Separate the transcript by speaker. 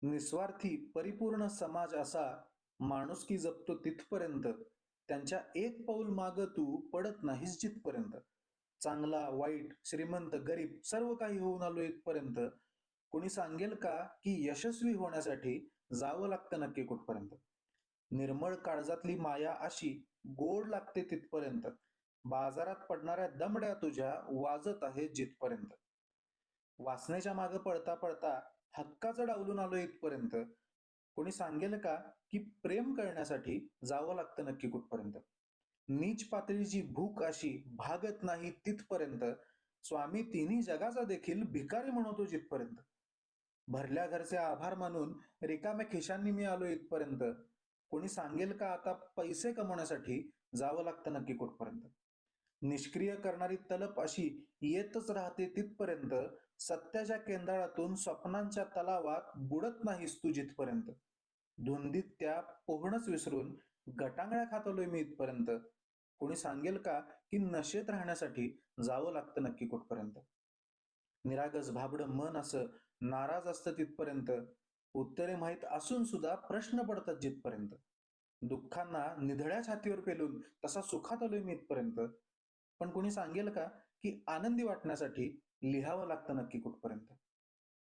Speaker 1: निस्वार्थी परिपूर्ण समाज असा माणुसकी जपतो तिथपर्यंत, त्यांच्या एक पाऊल माग तू पडत नाहीस जिथपर्यंत. चांगला वाईट श्रीमंत गरीब सर्व काही होऊन आलो इथपर्यंत. कोणी सांगेल का की यशस्वी होण्यासाठी जावं लागतं नक्की कुठपर्यंत. निर्मळ काळजातली माया अशी गोड लागते तिथपर्यंत. बाजारात पडणाऱ्या दमड्या तुझ्या वाजत आहे जिथपर्यंत. वासनेच्या मागे पळता पळता हक्काचं डावलून आलो इथपर्यंत. कोणी सांगेल का की प्रेम करण्यासाठी जावं लागतं नक्की कुठपर्यंत. नीच पातळीची भूक अशी भागत नाही तिथपर्यंत. स्वामी तिन्ही जगाचा देखील भिकारी म्हणतो जिथपर्यंत. भरल्या घरचे आभार मानून रिकाम्या खिशांनी मी आलो इथपर्यंत. कोणी सांगेल का आता पैसे कमवण्यासाठी जावं लागतं नक्की कुठपर्यंत. निष्क्रिय करणारी तलप अशी येतच राहते तिथपर्यंत. सत्याच्या केंद्रातून स्वप्नांच्या तलावात बुडत नाहीस तू जिथपर्यंत. धुंदीत त्या पोहणंच विसरून गटांगळ्या खात आलोय मी इथपर्यंत. कोणी सांगेल का की नशेत राहण्यासाठी जावं लागतं नक्की कुठपर्यंत. निरागस भाबडं मन असं नाराज असतं तिथपर्यंत. उत्तरे माहीत असून सुद्धा प्रश्न पडतात जिथपर्यंत. दुःखांना निधड्या छातीवर पेलून तसा सुखात आलोय मी इथपर्यंत. पण कोणी सांगेल का की आनंदी वाटण्यासाठी लिहावं लागतं नक्की कुठपर्यंत.